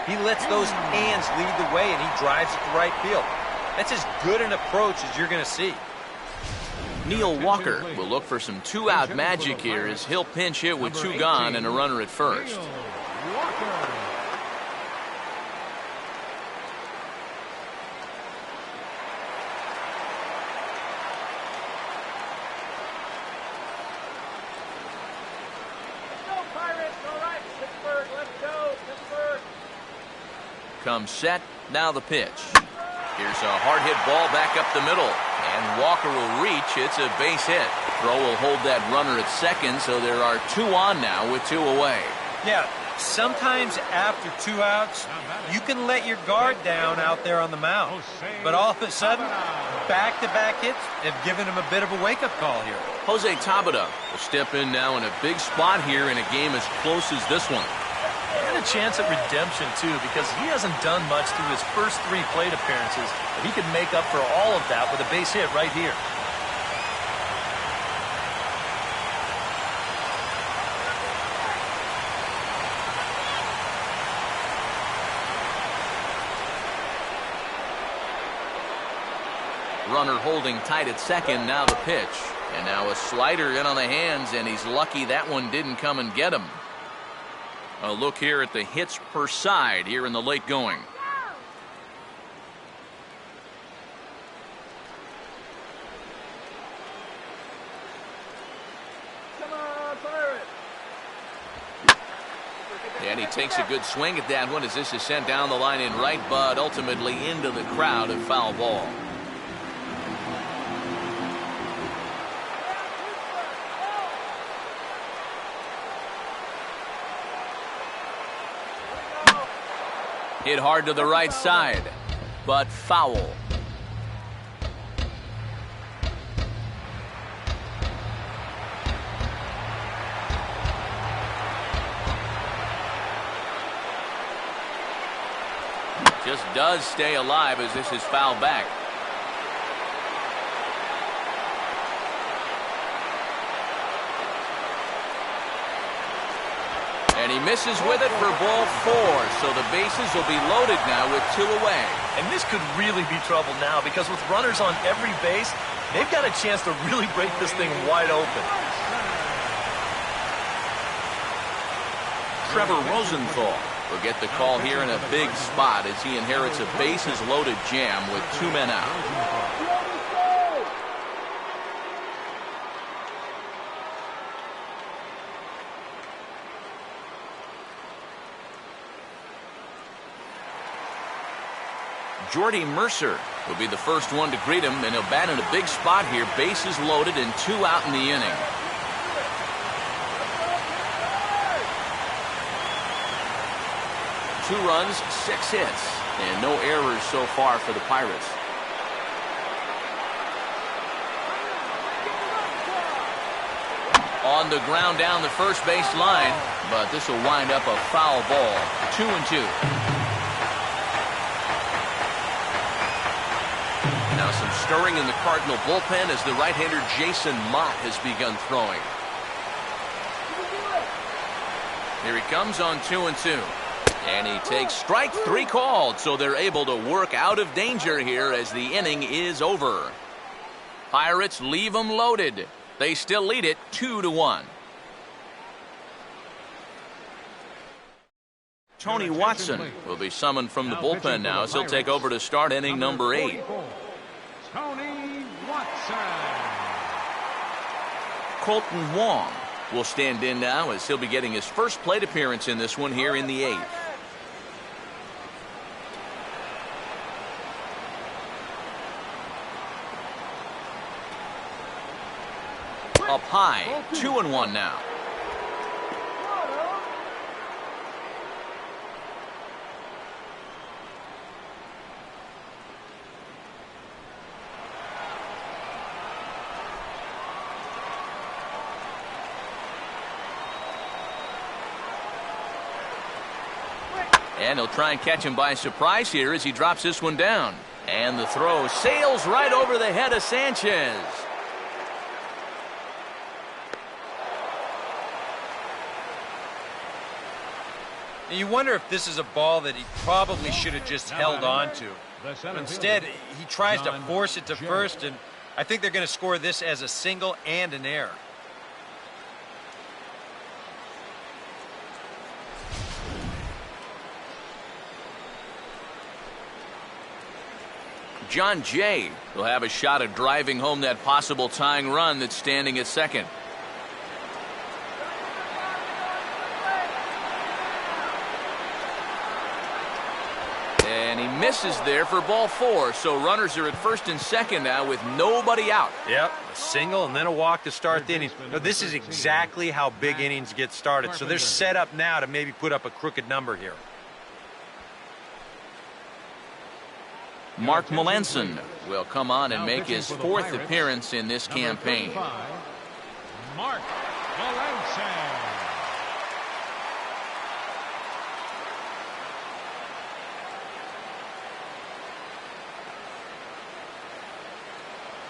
he lets those hands lead the way, and he drives it to right field. That's as good an approach as you're going to see. Neil Walker will look for some 2-out magic here as he'll pinch hit with 2 gone and a runner at first. Comes set, now the pitch. Here's a hard hit ball back up the middle, and Walker will reach. It's a base hit. Throw will hold that runner at second, so there are 2 on now with 2 away. Yeah, sometimes after 2 outs, you can let your guard down out there on the mound. But all of a sudden, back-to-back hits have given him a bit of a wake-up call here. Jose Tabata will step in now in a big spot here in a game as close as this one. And a chance at redemption, too, because he hasn't done much through his first 3 plate appearances. But he could make up for all of that with a base hit right here. Runner holding tight at second, now the pitch. And now a slider in on the hands, and he's lucky that one didn't come and get him. A look here at the hits per side here in the late going. And he takes a good swing at that one as this is sent down the line in right, but ultimately into the crowd of foul ball. Hit hard to the right side, but foul. Just does stay alive as this is fouled back. And he misses with it for ball 4, so the bases will be loaded now with 2 away. And this could really be trouble now because with runners on every base, they've got a chance to really break this thing wide open. Trevor Rosenthal will get the call here in a big spot as he inherits a bases-loaded jam with 2 men out. Jordy Mercer will be the first one to greet him, and he'll bat in a big spot here. Bases loaded and 2 out in the inning. Two runs, 6 hits, and no errors so far for the Pirates. On the ground down the first base line, but this will wind up a foul ball. 2-2. Now some stirring in the Cardinal bullpen as the right-hander Jason Mott has begun throwing. Here he comes on 2-2. And he takes strike 3 called, so they're able to work out of danger here as the inning is over. Pirates leave them loaded. They still lead it 2-1. Tony Watson will be summoned from the bullpen now as he'll take over to start inning number 8. Tony Watson. Colton Wong will stand in now as he'll be getting his first plate appearance in this one here in the 8th. Up high, 2-1 now. And he'll try and catch him by surprise here as he drops this one down. And the throw sails right over the head of Sanchez. You wonder if this is a ball that he probably should have just held on to. Instead, he tries to force it to first, and I think they're going to score this as a single and an error. John Jay will have a shot at driving home that possible tying run that's standing at second. And he misses there for ball 4, so runners are at first and second now with nobody out. Yep, a single and then a walk to start the inning. No, this is exactly how big innings get started, so they're set up now to maybe put up a crooked number here. Mark Melanson will come on and make his 4th appearance in this campaign. Mark Melanson.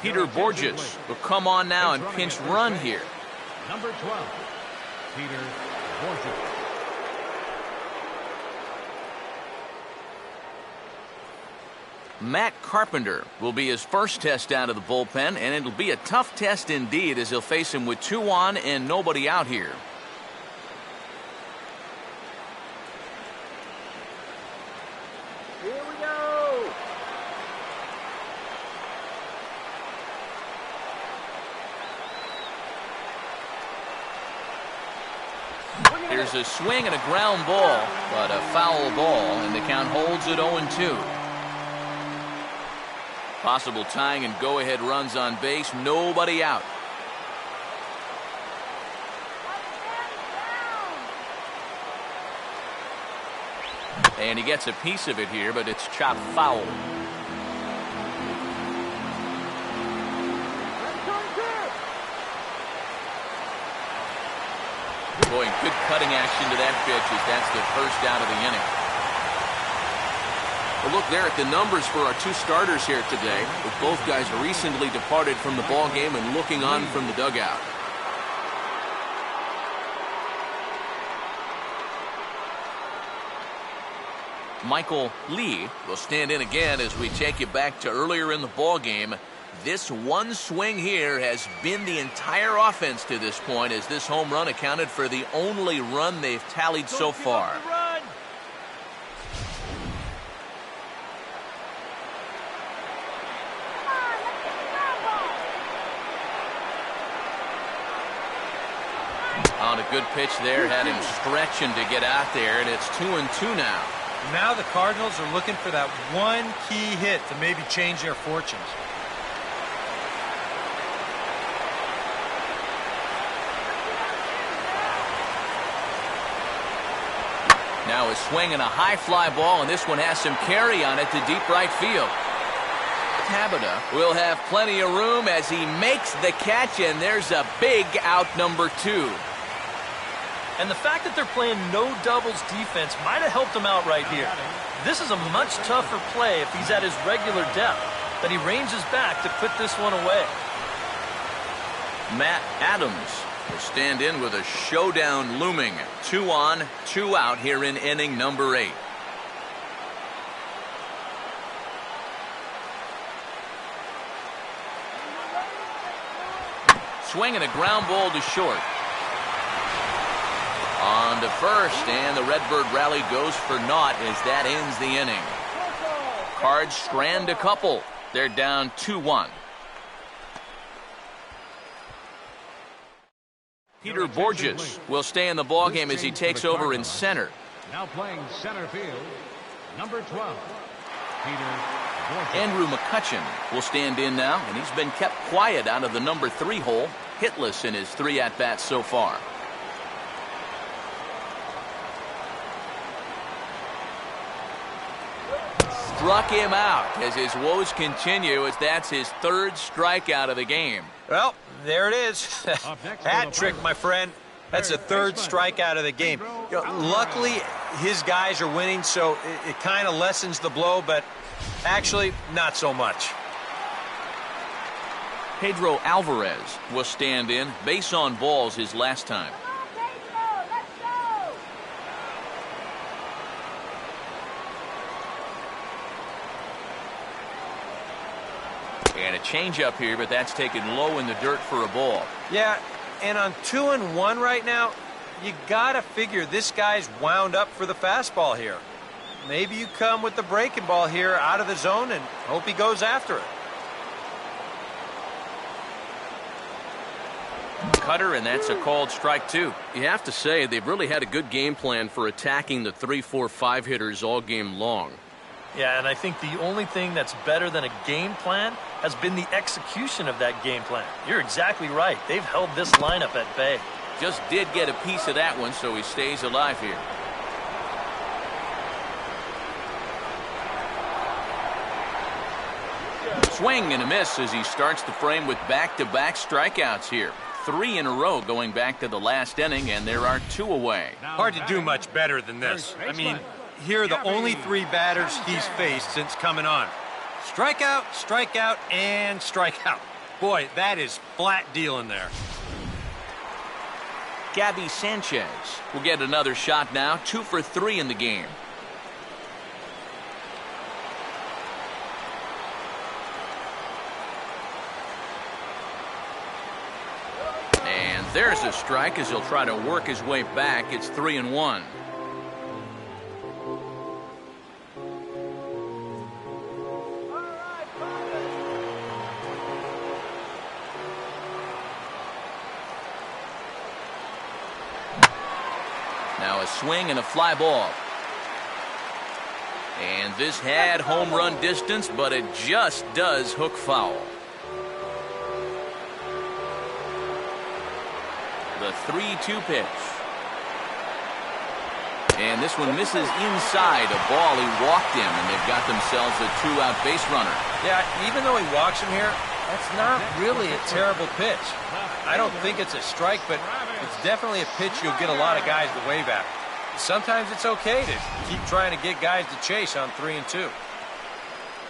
Peter Borges will come on now and pinch run here. Number 12, Peter Borges. Matt Carpenter will be his first test out of the bullpen, and it'll be a tough test indeed as he'll face him with 2 on and nobody out here. Here we go. Here's a swing and a ground ball, but a foul ball, and the count holds at 0-2. Possible tying and go-ahead runs on base, nobody out. And he gets a piece of it here, but it's chopped foul. Boy, good cutting action to that pitch as that's the first out of the inning. Well, look there at the numbers for our two starters here today, with both guys recently departed from the ball game and looking on from the dugout. Michael Lee will stand in again as we take you back to earlier in the ball game. This one swing here has been the entire offense to this point, as this home run accounted for the only run they've tallied so far. On a good pitch there, had him stretching to get out there, and it's 2-2 now. Now the Cardinals are looking for that one key hit to maybe change their fortunes. Now a swing and a high fly ball, and this one has some carry on it to deep right field. Tabata will have plenty of room as he makes the catch, and there's a big out, number 2. And the fact that they're playing no doubles defense might have helped him out right here. This is a much tougher play if he's at his regular depth, but he ranges back to put this one away. Matt Adams will stand in with a showdown looming. 2 on, 2 out here in inning number 8. Swing and a ground ball to short. On to first, and the Redbird rally goes for naught as that ends the inning. Cards strand a couple. They're down 2-1. Peter Borges will stay in the ballgame as he takes over in center. Now playing center field, number 12, Peter Borges. Andrew McCutcheon will stand in now, and he's been kept quiet out of the number 3 hole, hitless in his 3 at-bats so far. Struck him out as his woes continue, as that's his 3rd strikeout of the game. Well, there it is. Hat trick, my friend. That's a 3rd strikeout of the game. Luckily, his guys are winning, so it kind of lessens the blow, but actually, not so much. Pedro Alvarez will stand in. Base on balls his last time. And a changeup here, but that's taken low in the dirt for a ball. Yeah, and on 2-1 right now, you gotta figure this guy's wound up for the fastball here. Maybe you come with the breaking ball here out of the zone and hope he goes after it. Cutter, and that's a called strike 2. You have to say they've really had a good game plan for attacking the 3, 4, 5 hitters all game long. Yeah, and I think the only thing that's better than a game plan has been the execution of that game plan. You're exactly right. They've held this lineup at bay. Just did get a piece of that one, so he stays alive here. Swing and a miss as he starts the frame with back-to-back strikeouts here. 3 in a row going back to the last inning, and there are 2 away. Hard to do much better than this. I mean, here are the only 3 batters he's faced since coming on. Strikeout, strikeout, and strikeout. Boy, that is flat dealing there. Gabby Sanchez will get another shot now. 2 for 3 in the game. And there's a strike as he'll try to work his way back. It's 3-1. now, a swing and a fly ball. And this had home run distance, but it just does hook foul. The 3-2 pitch. And this one misses inside a ball he walked him, and they've got themselves a 2-out base runner. Yeah, even though he walks him here, that's not really a terrible pitch. I don't think it's a strike, but it's definitely a pitch you'll get a lot of guys to wave at. Sometimes it's okay to keep trying to get guys to chase on 3-2.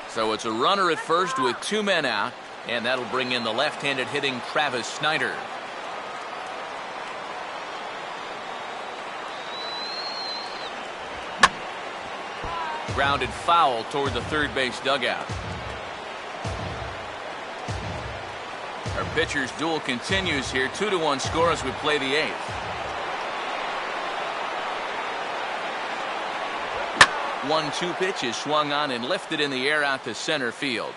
So it's a runner at first with 2 men out, and that'll bring in the left-handed hitting Travis Snyder. Grounded foul toward the third base dugout. Our pitcher's duel continues here. 2-1 score as we play the 8th. One-two pitch is swung on and lifted in the air out to center field.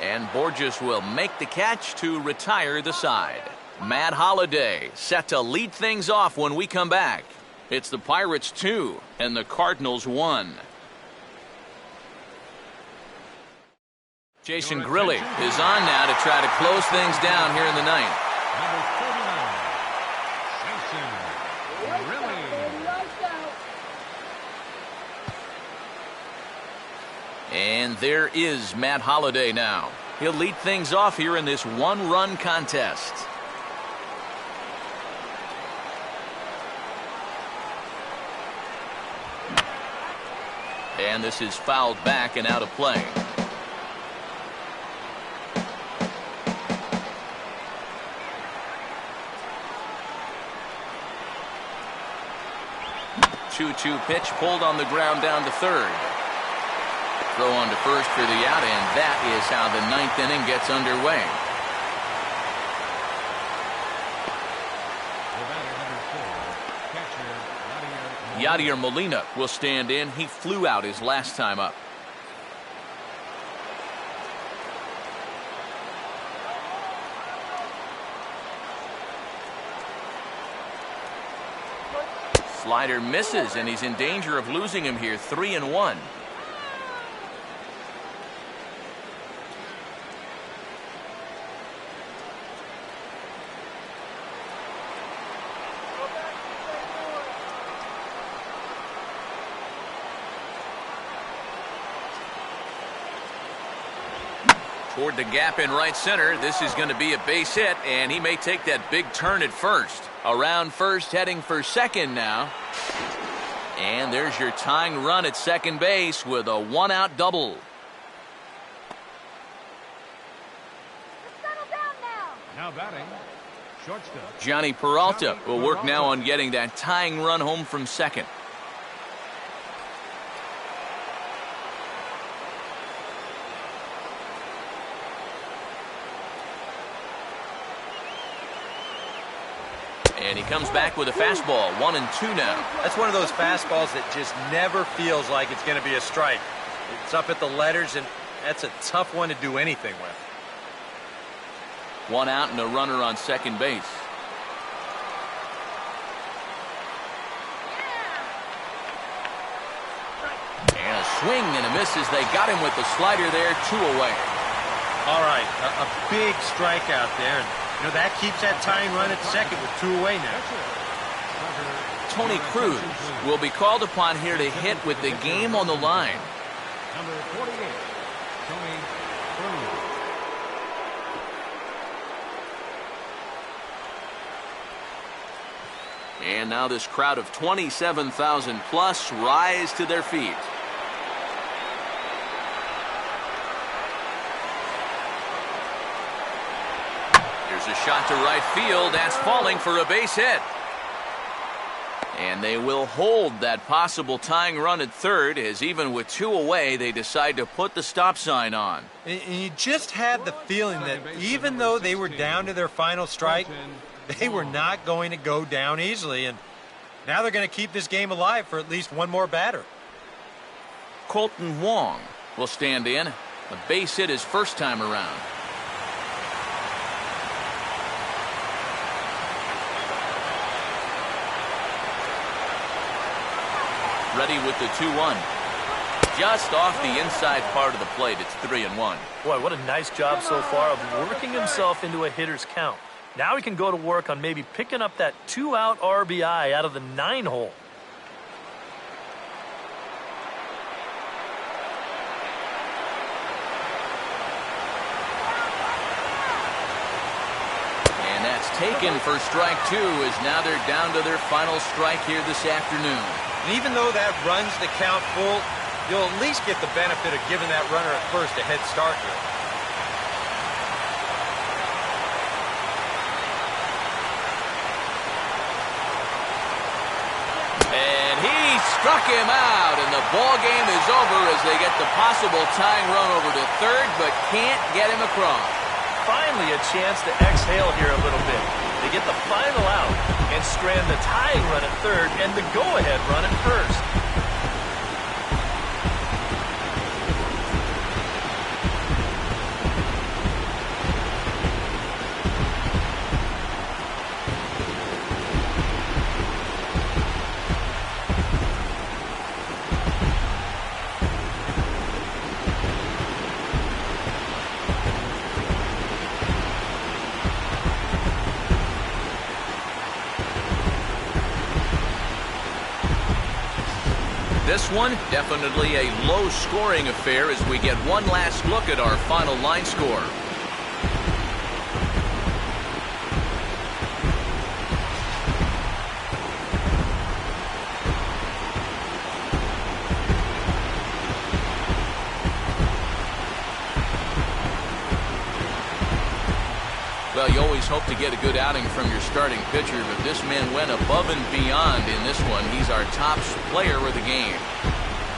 And Borges will make the catch to retire the side. Matt Holliday set to lead things off when we come back. It's the Pirates 2 and the Cardinals 1. Jason Grilli is on now to try to close things down here in the 9th. Number 49, Jason Grilli. And there is Matt Holliday now. He'll lead things off here in this one-run contest. And this is fouled back and out of play. Two-two pitch pulled on the ground down to third. Throw on to first for the out, and that is how the 9th inning gets underway. Yadier Molina will stand in. He flew out his last time up. Slider misses, and he's in danger of losing him here. 3-1. Toward the gap in right center. This is going to be a base hit, and he may take that big turn at first. Around first, heading for second now. And there's your tying run at second base with a 1-out double. Settle down now. Now batting, shortstop. Johnny Peralta will work now on getting that tying run home from second. And he comes back with a fastball. 1-2 now. That's one of those fastballs that just never feels like it's going to be a strike. It's up at the letters, and that's a tough one to do anything with. 1 out and a runner on second base. And a swing and a miss as they got him with the slider there. 2 away. All right, a big strikeout there. You know, that keeps that tying run at second with 2 away now. Tony Cruz will be called upon here to hit with the game on the line. Number 48, Tony Cruz. And now this crowd of 27,000 plus rise to their feet. A shot to right field. That's falling for a base hit. And they will hold that possible tying run at third, as even with 2 away, they decide to put the stop sign on. And you just had the feeling that even though they were down to their final strike, they were not going to go down easily. And now they're going to keep this game alive for at least one more batter. Colton Wong will stand in. A base hit his first time around. ready with the 2-1. Just off the inside part of the plate. It's 3-1. Boy, what a nice job so far of working himself into a hitter's count. Now he can go to work on maybe picking up that 2-out RBI out of the 9-hole. And that's taken for strike 2, as now they're down to their final strike here this afternoon. And even though that runs the count full, you'll at least get the benefit of giving that runner at first a head start here. And he struck him out, and the ball game is over as they get the possible tying run over to third, but can't get him across. Finally a chance to exhale here a little bit. They get the final out and strand the tying run at third and the go-ahead run at first. This one, definitely a low-scoring affair as we get one last look at our final line score. Well, you always hope to get a good outing from your starting pitcher, but this man went above and beyond in this one. He's our top player of the game.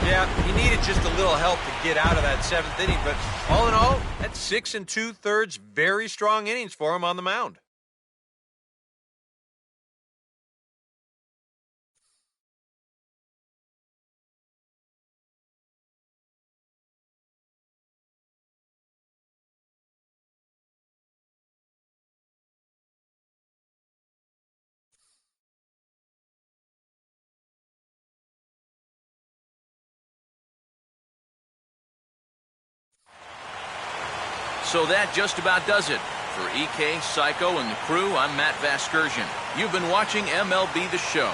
Yeah, he needed just a little help to get out of that 7th inning, but all in all, that's 6 2/3 very strong innings for him on the mound. So that just about does it. For EK, Psycho, and the crew, I'm Matt Vasgersian. You've been watching MLB The Show.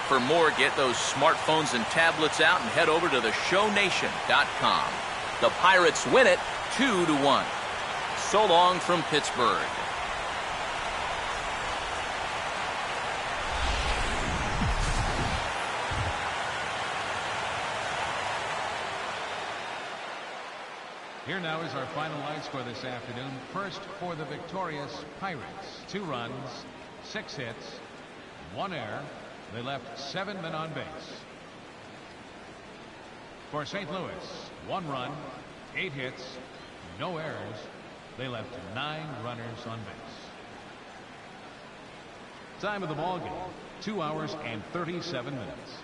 For more, get those smartphones and tablets out and head over to theshownation.com. The Pirates win it 2-1. So long from Pittsburgh. Here now is our final line score this afternoon. First for the victorious Pirates. 2 runs, 6 hits, 1 error. They left 7 men on base. For St. Louis, 1 run, 8 hits, no errors. They left 9 runners on base. Time of the ball game, 2 hours and 37 minutes.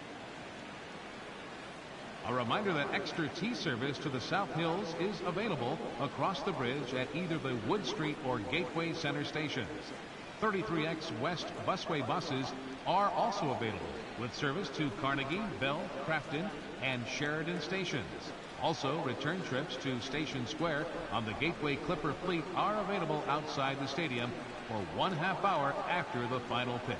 A reminder that extra tea service to the South Hills is available across the bridge at either the Wood Street or Gateway Center stations. 33X West busway buses are also available with service to Carnegie, Bell, Crafton, and Sheridan stations. Also, return trips to Station Square on the Gateway Clipper fleet are available outside the stadium for 1/2 hour after the final pitch.